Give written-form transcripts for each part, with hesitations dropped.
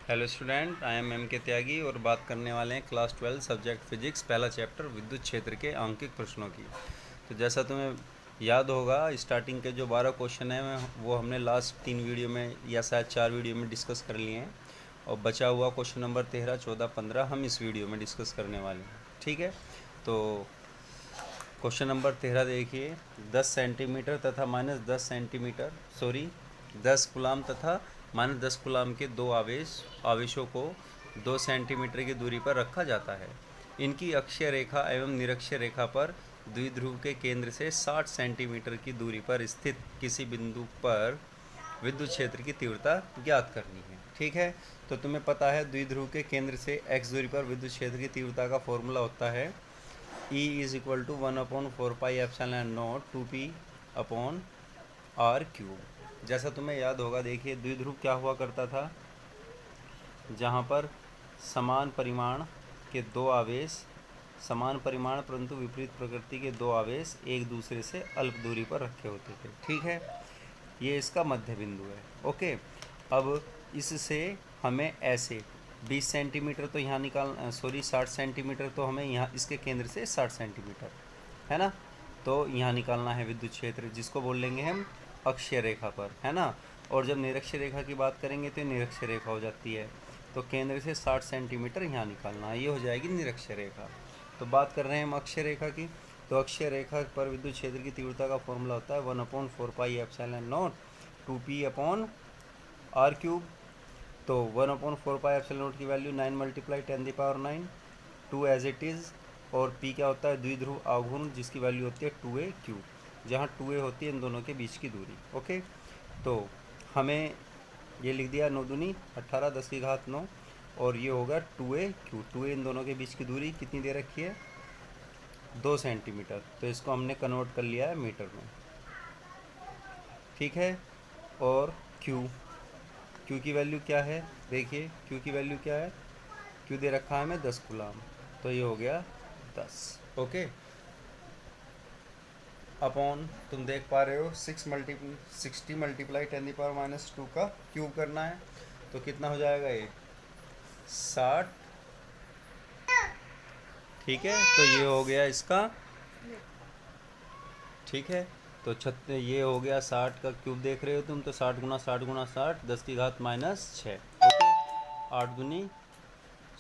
Hello student, I am M K Tyagi और बात करने वाले हैं क्लास 12 सब्जेक्ट फिजिक्स पहला चैप्टर विद्युत क्षेत्र के आंकिक प्रश्नों की। तो जैसा तुम्हें याद होगा, स्टार्टिंग के जो 12 क्वेश्चन हैं वो हमने लास्ट 3 वीडियो में या शायद 4 वीडियो में डिस्कस कर लिए हैं, और बचा हुआ क्वेश्चन नंबर 13, 14, 15 हम इस वीडियो में डिस्कस करने वाले हैं। ठीक है, तो क्वेश्चन नंबर 13 देखिए, 10 सेंटीमीटर तथा -10 सेंटीमीटर 10 गुलाम तथा -10 गुलाम के दो आवेशों को 2 सेंटीमीटर की दूरी पर रखा जाता है। इनकी अक्षीय रेखा एवं निरक्षीय रेखा पर द्विध्रुव के केंद्र से 60 सेंटीमीटर की दूरी पर स्थित किसी बिंदु पर विद्युत क्षेत्र की तीव्रता ज्ञात करनी है। ठीक है, तो तुम्हें पता है द्विध्रुव के केंद्र से x दूरी पर विद्युत क्षेत्र की तीव्रता का फॉर्मूला होता है E is equal to 1/4πε0 2p upon r cube. जैसा तुम्हें याद होगा, देखिए द्विध्रुव क्या हुआ करता था, जहाँ पर समान परिमाण के दो आवेश, समान परिमाण परंतु विपरीत प्रकृति के दो आवेश एक दूसरे से अल्प दूरी पर रखे होते थे। ठीक है, ये इसका मध्य बिंदु है। ओके, अब इससे हमें ऐसे 20 सेंटीमीटर तो यहाँ 60 सेंटीमीटर तो हमें यहाँ इसके केंद्र से 60 सेंटीमीटर है ना, तो यहाँ निकालना है विद्युत क्षेत्र, जिसको बोल लेंगे हम अक्षीय रेखा पर, है ना। और जब निरक्षीय रेखा की बात करेंगे तो निरक्षीय रेखा हो जाती है, तो केंद्र से 60 सेंटीमीटर यहाँ निकालना है, ये हो जाएगी निरक्षीय रेखा। तो बात कर रहे हैं हम अक्षीय रेखा की, तो अक्षीय रेखा पर विद्युत क्षेत्र की तीव्रता का फॉर्मूला होता है 1/4πε0 2p अपॉन आर क्यूब। तो 1/4πε0 की वैल्यू 9 × 10⁹ 2 एज इट इज़, और p क्या होता है, द्विध्रुव आघूर्ण, जिसकी वैल्यू होती है 2a क्यूब, जहाँ 2a होती है इन दोनों के बीच की दूरी। ओके, तो हमें ये लिख दिया 9 दूनी 18 10 की घात 9, और ये होगा 2a क्यूब। 2a इन दोनों के बीच की दूरी कितनी दे रखी है, 2 सेंटीमीटर, तो इसको हमने कन्वर्ट कर लिया है मीटर में। ठीक है, और क्यू की वैल्यू क्या है, देखिए क्यू की वैल्यू क्या है, क्यू दे रखा है हमें 10 गुलाम, तो ये हो गया 10। ओके, अपॉन तुम देख पा रहे हो 60 मल्टीप्लाई 10⁻⁻² का क्यूब करना है, तो कितना हो जाएगा ये 60। ठीक है, तो ये हो गया इसका, ठीक है, तो ये हो गया 60 का क्यूब देख रहे हो तुम, तो 60 × 60 × 60 10 की घात -6।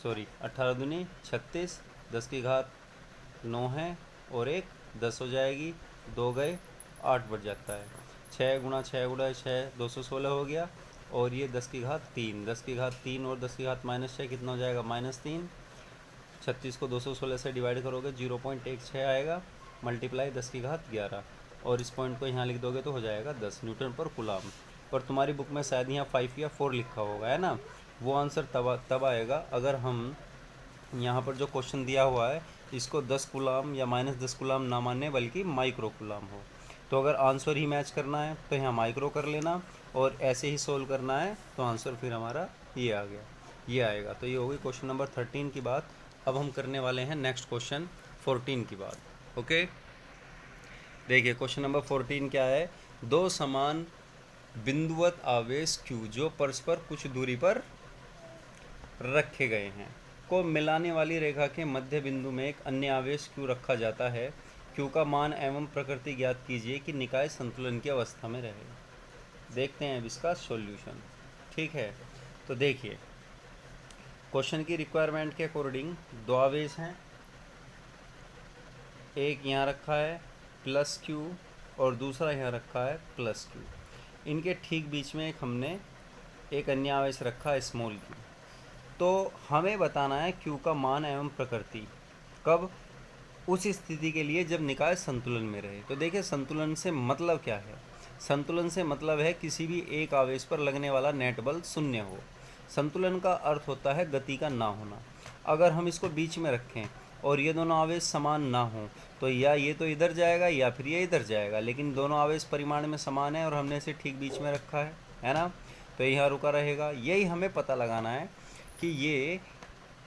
ओके, 18 दूनी 36, 10 की घात 9 है, और एक 10 हो जाएगी, 2 गए 8 बढ़ जाता है, 6 × 6 × 6 216 हो गया, और ये 10 की घात 3, 10 की घात 3 और 10 की घात -6 कितना हो जाएगा -3। 36 को 216 से डिवाइड करोगे 0.16 आएगा, मल्टीप्लाई 10 की घात 11, और इस पॉइंट को यहाँ लिख दोगे तो हो जाएगा 10 न्यूटन पर कूलाम। पर तुम्हारी बुक में शायद यहाँ 5 या 4 लिखा होगा, है ना। वो आंसर तब आएगा अगर हम यहाँ पर जो क्वेश्चन दिया हुआ है इसको 10 कूलाम या -10 कूलाम ना माने, बल्कि माइक्रो कूलाम हो। तो अगर आंसर ही मैच करना है तो यहाँ माइक्रो कर लेना, और ऐसे ही सोल्व करना है तो आंसर फिर हमारा ये आ गया, ये आएगा। तो ये होगी क्वेश्चन नंबर 13 की बात। अब हम करने वाले हैं नेक्स्ट क्वेश्चन 14 की बात। ओके, देखिए क्वेश्चन नंबर 14 क्या है, दो समान बिंदुवत आवेश Q जो परस्पर कुछ दूरी पर रखे गए हैं को मिलाने वाली रेखा के मध्य बिंदु में एक अन्य आवेश Q रखा जाता है। Q का मान एवं प्रकृति ज्ञात कीजिए कि निकाय संतुलन की अवस्था में रहे। देखते हैं अब इसका सॉल्यूशन। ठीक है, तो देखिए क्वेश्चन की रिक्वायरमेंट के अकॉर्डिंग दो आवेश हैं, एक यहाँ रखा है +Q और दूसरा यहाँ रखा है +Q। इनके ठीक बीच में हमने एक अन्य आवेश रखा है q। तो हमें बताना है Q का मान एवं प्रकृति कब, उस स्थिति के लिए जब निकाय संतुलन में रहे। तो देखिए संतुलन से मतलब क्या है, संतुलन से मतलब है किसी भी एक आवेश पर लगने वाला नेट बल 0 हो। संतुलन का अर्थ होता है गति का ना होना। अगर हम इसको बीच में रखें और ये दोनों आवेश समान ना हो, तो या ये तो इधर जाएगा या फिर ये इधर जाएगा, लेकिन दोनों आवेश परिमाण में समान है और हमने इसे ठीक बीच में रखा है ना, तो यहाँ रुका रहेगा। यही हमें पता लगाना है कि ये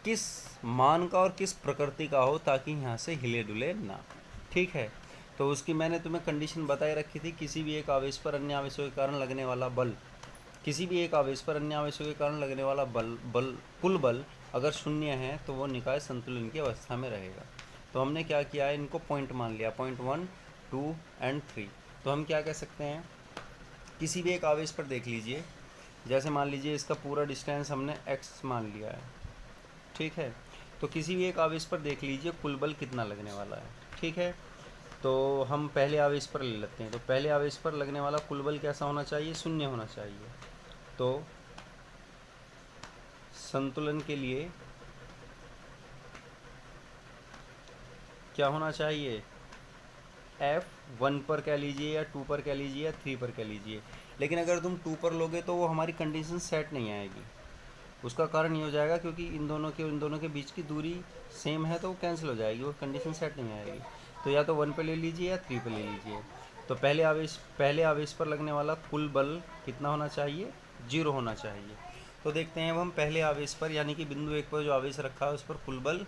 किस मान का और किस प्रकृति का हो, ताकि यहाँ से हिले डुले ना। ठीक है, तो उसकी मैंने तुम्हें कंडीशन बताए रखी थी, किसी भी एक आवेश पर अन्य आवेशों के कारण लगने वाला बल किसी भी एक आवेश पर अन्य आवेशों के कारण लगने वाला कुल बल अगर शून्य है तो वो निकाय संतुलन की अवस्था में रहेगा। तो हमने क्या किया है, इनको पॉइंट मान लिया, पॉइंट 1, 2 एंड 3। तो हम क्या कह सकते हैं, किसी भी एक आवेश पर देख लीजिए, जैसे मान लीजिए इसका पूरा डिस्टेंस हमने x मान लिया है, ठीक है। तो किसी भी एक आवेश पर देख लीजिए कुल बल कितना लगने वाला है, ठीक है। तो हम पहले आवेश पर ले लेते हैं। तो पहले आवेश पर लगने वाला कुल बल कैसा होना चाहिए, शून्य होना चाहिए। तो संतुलन के लिए क्या होना चाहिए, F1 पर कह लीजिए या 2 पर कह लीजिए या 3 पर कह लीजिए। लेकिन अगर तुम 2 पर लोगे तो वो हमारी कंडीशन सेट नहीं आएगी। उसका कारण ये हो जाएगा क्योंकि इन दोनों के बीच की दूरी सेम है, तो वो कैंसिल हो जाएगी, वो कंडीशन सेट नहीं आएगी। तो या तो 1 पर ले लीजिए या 3 पर ले लीजिए। तो पहले आवेश पर लगने वाला कुल बल कितना होना चाहिए, 0 होना चाहिए। तो देखते हैं अब हम पहले आवेश पर यानी कि बिंदु 1 पर जो आवेश रखा है उस पर कुल बल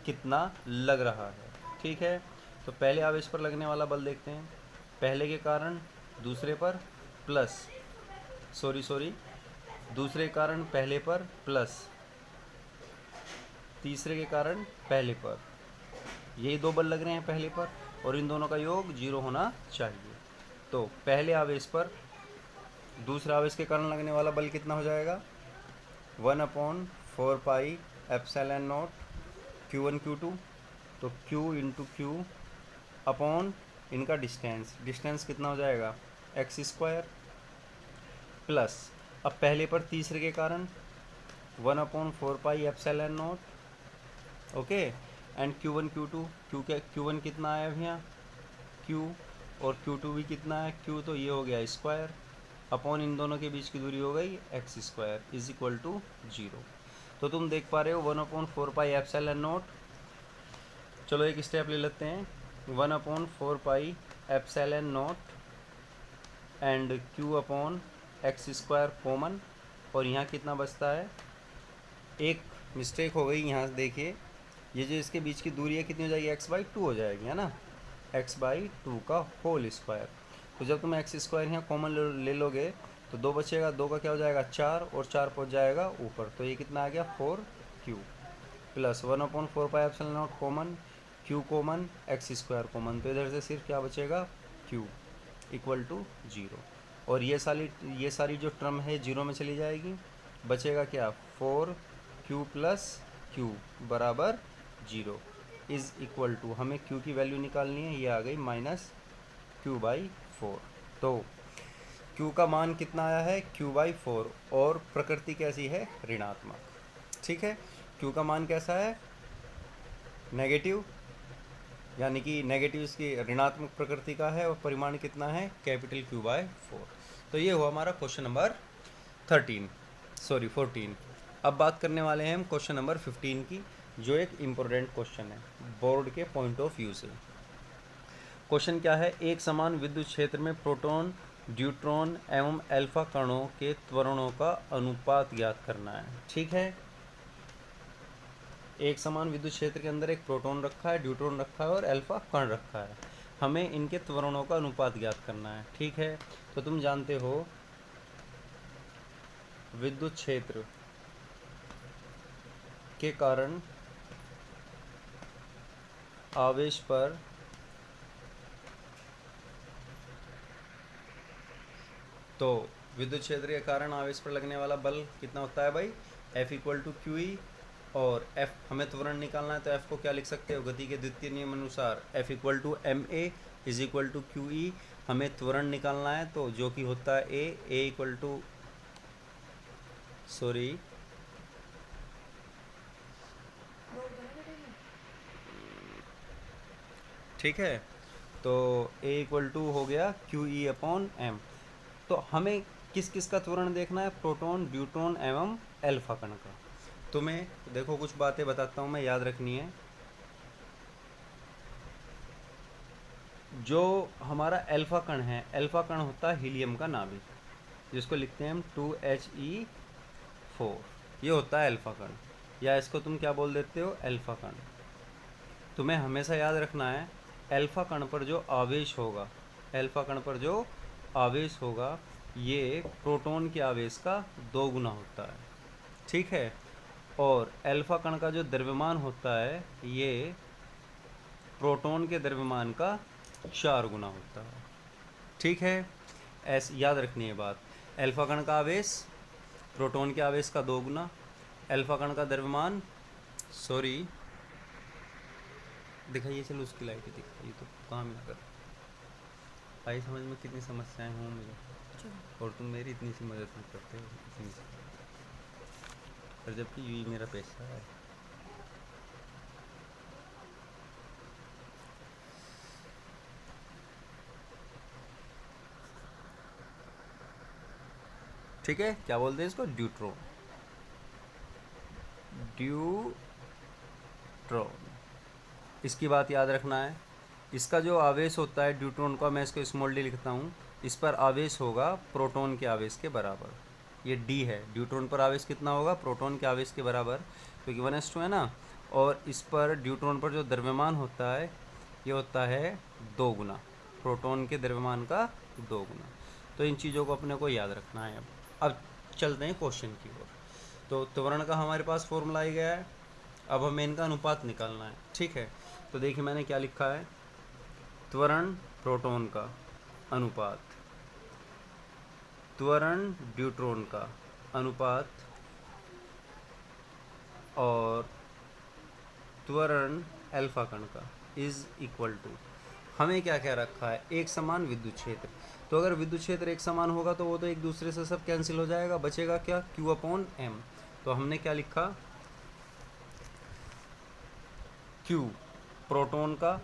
कितना लग रहा है, ठीक है। तो पहले आवेश पर लगने वाला बल देखते हैं, पहले के कारण दूसरे पर प्लस दूसरे कारण पहले पर प्लस तीसरे के कारण पहले पर, यही दो बल लग रहे हैं पहले पर, और इन दोनों का योग 0 होना चाहिए। तो पहले आवेश पर दूसरे आवेश के कारण लगने वाला बल कितना हो जाएगा, 1/4 pi epsilon not Q1 Q2। तो Q इंटू Q अपॉन इनका डिस्टेंस कितना हो जाएगा, x² प्लस, अब पहले पर तीसरे के कारण 1/4 pi epsilon not, okay. And Q1 Q2, Q1 कितना आया भैया Q, और Q2 भी कितना है Q, तो ये हो गया स्क्वायर अपॉन इन दोनों के बीच की दूरी हो गई x² इज इक्वल टू 0। तो तुम देख पा रहे हो 1/4 पाई एप्सिलॉन नॉट। चलो एक स्टेप ले लेते हैं, 1/4 pi epsilon not and Q upon x² common, और यहाँ कितना बचता है, एक मिस्टेक हो गई यहाँ, देखिए ये जो इसके बीच की दूरी है कितनी हो जाएगी, x/2 हो जाएगी, है ना, x/2 का होल स्क्वायर। तो जब तुम x² यहाँ कॉमन ले लोगे तो 2 बचेगा, 2 का क्या हो जाएगा 4, और 4 पहुँच जाएगा ऊपर, तो ये कितना आ गया 4Q plus 1/4 pi epsilon not common, Q common, x² common, तो इधर से सिर्फ क्या बचेगा Q इक्वल टू 0। और ये सारी जो टर्म है 0 में चली जाएगी, बचेगा क्या 4Q प्लस Q बराबर 0 इज़ इक्वल टू, हमें Q की वैल्यू निकालनी है, ये आ गई -Q/4। तो Q का मान कितना आया है Q/4, और प्रकृति कैसी है, ऋणात्मक, ठीक है। Q का मान कैसा है, नेगेटिव, यानी कि नेगेटिव इसकी ऋणात्मक प्रकृति का है, और परिमाण कितना है कैपिटल Q/4। तो ये हुआ हमारा क्वेश्चन नंबर 14। अब बात करने वाले हैं हम क्वेश्चन नंबर 15 की, जो एक इम्पोर्टेंट क्वेश्चन है बोर्ड के पॉइंट ऑफ व्यू से। क्वेश्चन क्या है, एक समान विद्युत क्षेत्र में प्रोटॉन, ड्यूट्रॉन एवं अल्फा कणों के त्वरणों का अनुपात ज्ञात करना है, ठीक है। एक समान विद्युत क्षेत्र के अंदर एक प्रोटॉन रखा है, ड्यूट्रॉन रखा है और अल्फा कण रखा है, हमें इनके त्वरणों का अनुपात ज्ञात करना है, ठीक है। तो तुम जानते हो विद्युत क्षेत्र के कारण आवेश पर तो विद्युत क्षेत्र के कारण आवेश पर लगने वाला बल कितना होता है भाई, F=QE, और F हमें त्वरण निकालना है तो F को क्या लिख सकते हो, गति के द्वितीय नियम अनुसार F=ma=QE। हमें त्वरण निकालना है तो जो कि होता है ठीक है, तो A= हो गया QE/m। तो हमें किस किस का त्वरण देखना है, प्रोटॉन, ड्यूट्रॉन एवं अल्फा कण का। तुम्हें देखो कुछ बातें बताता हूँ मैं, याद रखनी है। जो हमारा अल्फा कण है, अल्फा कण होता है हीलियम का नाभिक, जिसको लिखते हैं हम 2He4, ये होता है अल्फा कण, या इसको तुम क्या बोल देते हो, अल्फा कण। तुम्हें हमेशा याद रखना है अल्फा कण पर जो आवेश होगा, अल्फा कण पर जो आवेश होगा ये प्रोटॉन के आवेश का 2 गुना होता है, ठीक है। और अल्फा कण का जो द्रव्यमान होता है ये प्रोटॉन के द्रव्यमान का 4 गुना होता है, ठीक है। ऐसे याद रखनी है बात, अल्फा कण का आवेश प्रोटॉन के आवेश का 2 गुना, अल्फा कण का द्रव्यमान, सॉरी दिखाइए, चलो उसकी लाइट दिखाइए तो काम ना कर। आई समझ में कितनी समस्याएं हों मुझे, और तुम मेरी इतनी सी मदद नहीं करते हो, इतनी सी, पर जबकि यही मेरा पैसा है। ठीक है, क्या बोलते हैं इसको, ड्यूट्रॉन। इसकी बात याद रखना है, इसका जो आवेश होता है ड्यूट्रॉन का, मैं इसको स्मॉल डी लिखता हूँ, इस पर आवेश होगा प्रोटॉन के आवेश के बराबर। ये डी है, ड्यूट्रॉन पर आवेश कितना होगा, प्रोटॉन के आवेश के बराबर, क्योंकि 1s2 है ना। और इस पर ड्यूट्रॉन पर जो द्रव्यमान होता है ये होता है 2 गुना, प्रोटॉन के द्रव्यमान का 2 गुना। तो इन चीज़ों को अपने को याद रखना है। अब चलते हैं क्वेश्चन की ओर। तो त्वरण का हमारे पास फॉर्मूला आ गया है, अब हमें इनका अनुपात निकालना है, ठीक है। तो देखिए मैंने क्या लिखा है, त्वरण प्रोटॉन का अनुपात त्वरण ड्यूट्रॉन का अनुपात और त्वरण अल्फा कण का इज इक्वल टू, हमें क्या क्या रखा है, एक समान विद्युत क्षेत्र। तो अगर विद्युत क्षेत्र एक समान होगा तो वो तो एक दूसरे से सब कैंसिल हो जाएगा, बचेगा क्या, Q/M। तो हमने क्या लिखा, Q प्रोटॉन का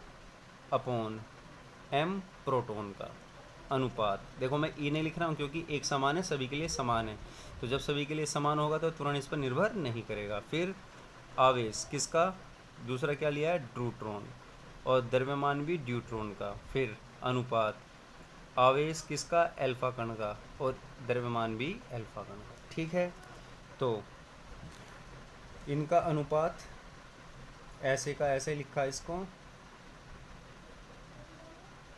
अपॉन M प्रोटॉन का अनुपात। देखो मैं ई नहीं लिख रहा हूँ क्योंकि एक समान है, सभी के लिए समान है। तो जब सभी के लिए समान होगा तो त्वरण इस पर निर्भर नहीं करेगा। फिर आवेश किसका, दूसरा क्या लिया है, ड्यूट्रॉन, और द्रव्यमान भी ड्यूट्रॉन का। फिर अनुपात आवेश किसका, अल्फा कण का, और द्रव्यमान भी अल्फा कण का, ठीक है। तो इनका अनुपात ऐसे का ऐसे लिखा इसको,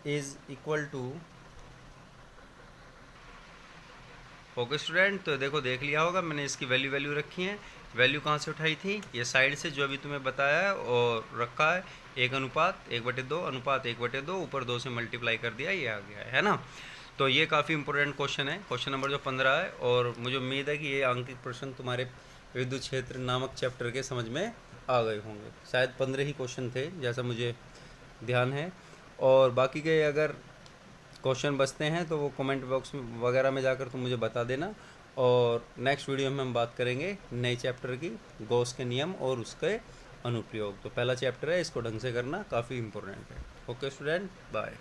is equal to, okay student. तो देखो देख लिया होगा मैंने इसकी वैल्यू रखी है। वैल्यू कहाँ से उठाई थी, ये साइड से जो अभी तुम्हें बताया है और रखा है 1:1/2 अनुपात 1/2, ऊपर 2 से मल्टीप्लाई कर दिया, ये आ गया है ना। तो ये काफ़ी इंपॉर्टेंट क्वेश्चन है, क्वेश्चन नंबर जो 15 है। और मुझे उम्मीद है कि ये आंकिक प्रश्न तुम्हारे विद्युत क्षेत्र नामक चैप्टर के समझ में आ गए होंगे। शायद 15 ही क्वेश्चन थे जैसा मुझे ध्यान है, और बाकी के अगर क्वेश्चन बचते हैं तो वो कमेंट बॉक्स वगैरह में जाकर तुम मुझे बता देना। और नेक्स्ट वीडियो में हम बात करेंगे नए चैप्टर की, गॉस के नियम और उसके अनुप्रयोग। तो पहला चैप्टर है, इसको ढंग से करना, काफ़ी इंपॉर्टेंट है। Okay student, bye.